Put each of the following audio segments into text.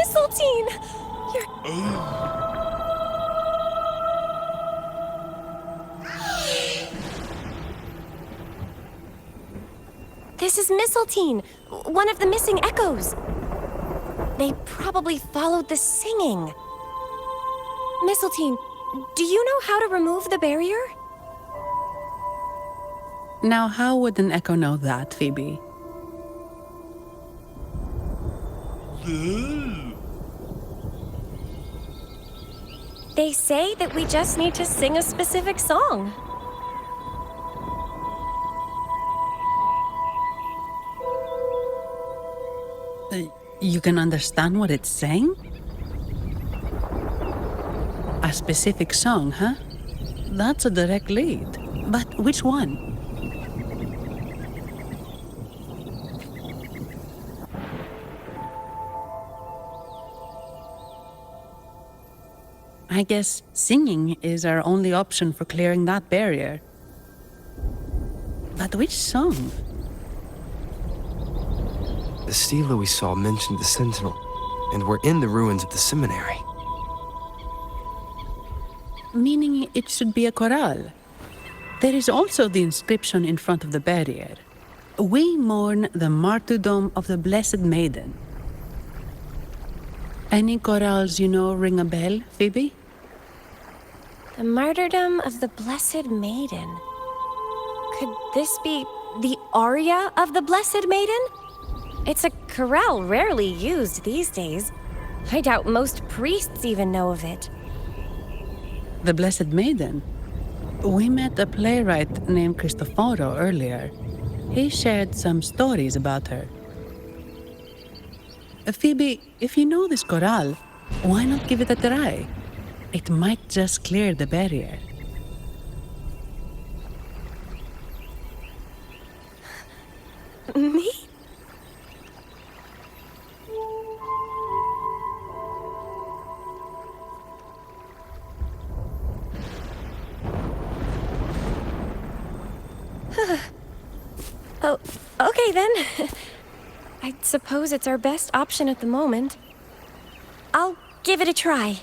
Mistletoe! This is Mistletoe, one of the missing echoes. They probably followed the singing. Mistletoe, do you know how to remove the barrier? Now, how would an echo know that, Phoebe? They say that we just need to sing a specific song. You can understand what it's saying? A specific song, huh? That's a direct lead. But which one? I guess singing is our only option for clearing that barrier. But which song? The stela we saw mentioned the Sentinel, and we're in the ruins of the seminary. Meaning it should be a chorale. There is also the inscription in front of the barrier. We mourn the martyrdom of the Blessed Maiden. Any chorales you know ring a bell, Phoebe? The martyrdom of the Blessed Maiden. Could this be the aria of the Blessed Maiden? It's a chorale rarely used these days. I doubt most priests even know of it. The Blessed Maiden? We met a playwright named Cristoforo earlier. He shared some stories about her. Phoebe, if you know this chorale, why not give it a try? It might just clear the barrier. Me? Oh, okay then. I suppose it's our best option at the moment. I'll give it a try.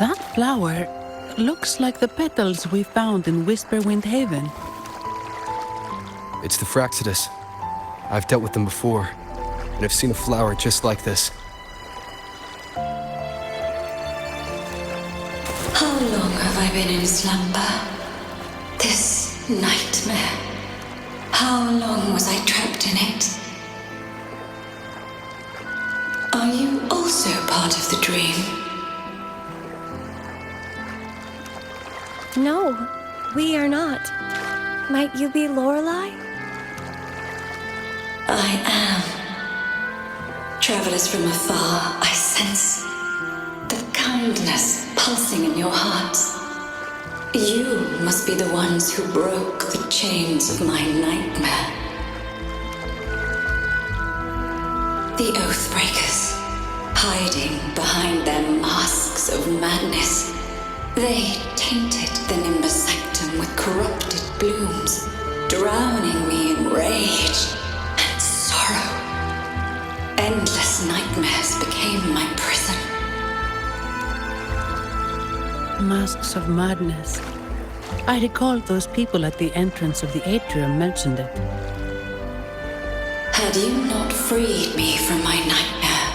That flower looks like the petals we found in Whisperwind Haven. It's the Fraxidus. I've dealt with them before, and I've seen a flower just like this. How long have I been in slumber? This nightmare. How long was I trapped in it? Are you also part of the dream? No, we are not. Might you be Lorelei? I am. Travelers from afar, I sense the kindness pulsing in your hearts. You must be the ones who broke the chains of my nightmare. The Oathbreakers, hiding behind their masks of madness. They tainted the Nimbus Sanctum with corrupted blooms, drowning me in rage and sorrow. Endless nightmares became my prison. Masks of madness. I recall those people at the entrance of the atrium mentioned it. Had you not freed me from my nightmare,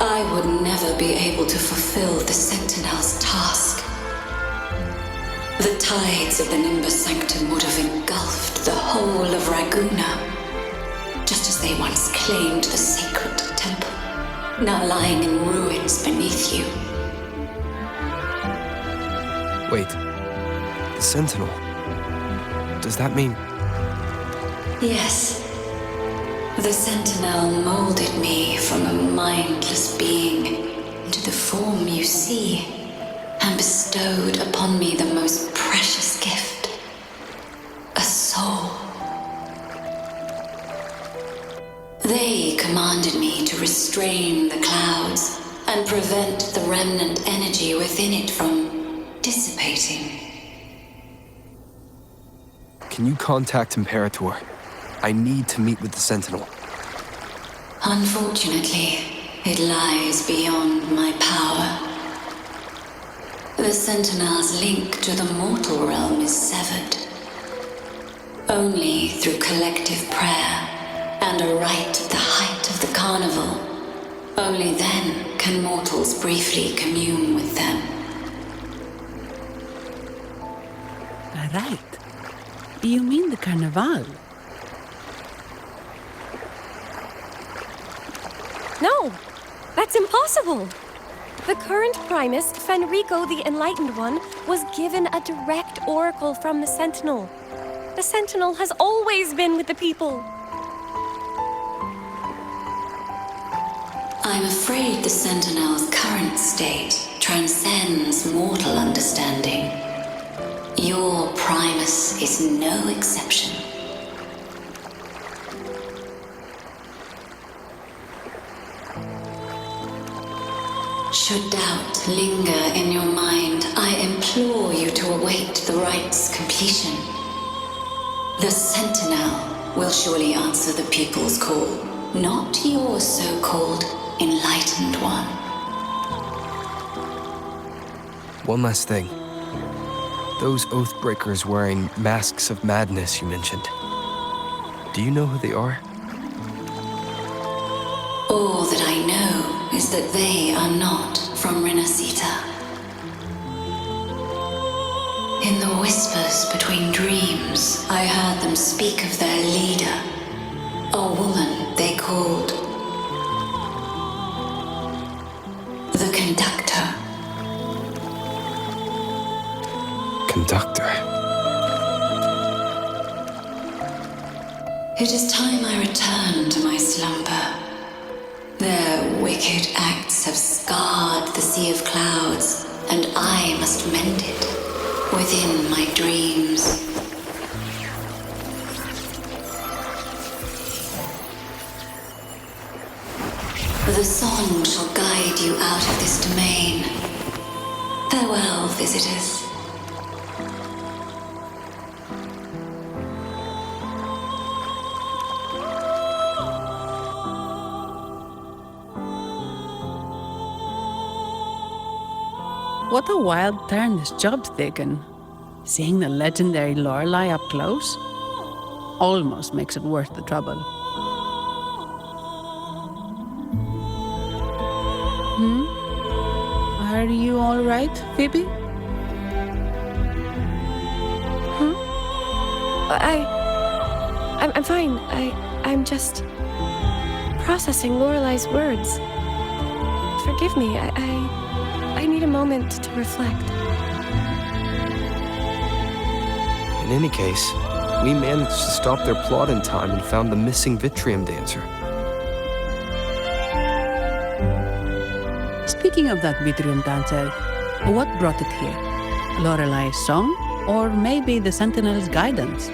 I would never be able to fulfill the Sentinel's task. The tides of the Nimbus Sanctum would have engulfed the whole of Raguna, just as they once claimed the sacred temple, now lying in ruins beneath you. Wait. The Sentinel. Does that mean... Yes. The Sentinel molded me from a mindless being into the form you see, and bestowed upon me the most precious gift, a soul. They commanded me to restrain the clouds and prevent the remnant energy within it from dissipating. Can you contact Imperator? I need to meet with the Sentinel. Unfortunately, it lies beyond my power. The Sentinel's link to the mortal realm is severed. Only through collective prayer and a rite at the height of the carnival, only then can mortals briefly commune with them. Right. You mean the Carnival? No, that's impossible. The current Primus, Fenrico the Enlightened One, was given a direct oracle from the Sentinel. The Sentinel has always been with the people. I'm afraid the Sentinel's current state transcends mortal understanding. Your Primus is no exception. Should doubt linger in your mind, I implore you to await the rite's completion. The Sentinel will surely answer the people's call, not your so-called Enlightened One. One last thing. Those Oathbreakers wearing masks of madness you mentioned. Do you know who they are? All that I know is that they are not from Renacita. In the whispers between dreams, I heard them speak of their leader, a woman they called the Conductor. Conductor. It is time I return to my slumber. Their wicked acts have scarred the sea of clouds, and I must mend it within my dreams. The song shall guide you out of this domain. Farewell, visitors. What a wild turn this job's taken. Seeing the legendary Lorelei up close almost makes it worth the trouble. Are you all right, Phoebe? I'm fine. I'm just processing Lorelei's words. Forgive me. I need a moment to reflect. In any case, we managed to stop their plot in time and found the missing Vitrium dancer. Speaking of that Vitrium dancer, what brought it here? Lorelei's song? Or maybe the Sentinel's guidance?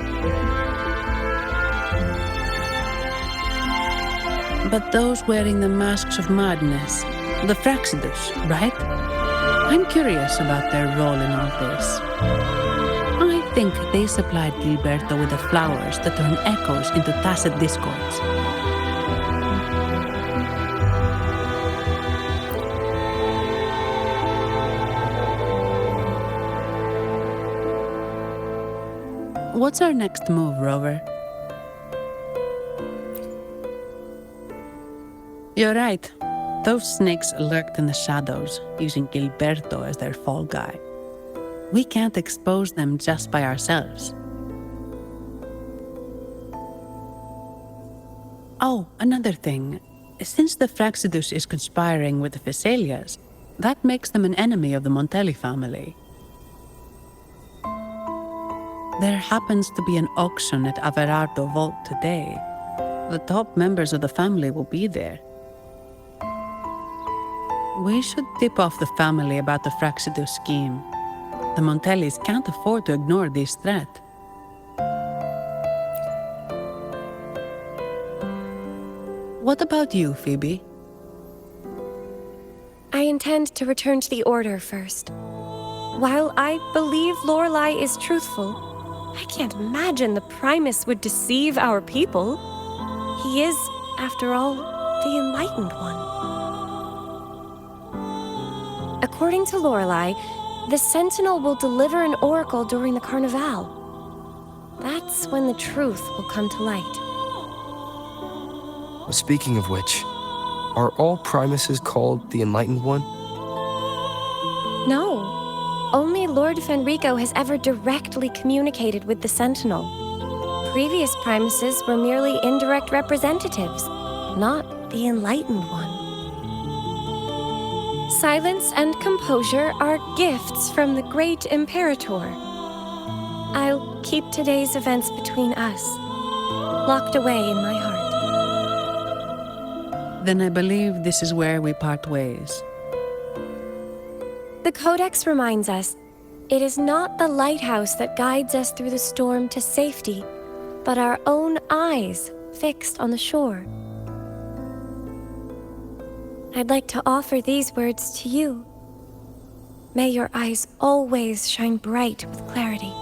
But those wearing the masks of madness, the Fraxidus, right? I'm curious about their role in all this. I think they supplied Gilberto with the flowers that turn echoes into tacit discords. What's our next move, Rover? You're right. Those snakes lurked in the shadows, using Gilberto as their fall guy. We can't expose them just by ourselves. Oh, another thing. Since the Fraxidus is conspiring with the Phassalias, that makes them an enemy of the Montelli family. There happens to be an auction at Averardo Vault today. The top members of the family will be there. We should tip off the family about the Fraxidus scheme. The Montellis can't afford to ignore this threat. What about you, Phoebe? I intend to return to the Order first. While I believe Lorelei is truthful, I can't imagine the Primus would deceive our people. He is, after all, the Enlightened One. According to Lorelei, the Sentinel will deliver an oracle during the Carnival. That's when the truth will come to light. Speaking of which, are all Primuses called the Enlightened One? No. Only Lord Fenrico has ever directly communicated with the Sentinel. Previous Primuses were merely indirect representatives, not the Enlightened One. Silence and composure are gifts from the great Imperator. I'll keep today's events between us, locked away in my heart. Then I believe this is where we part ways. The Codex reminds us, it is not the lighthouse that guides us through the storm to safety, but our own eyes fixed on the shore. I'd like to offer these words to you. May your eyes always shine bright with clarity.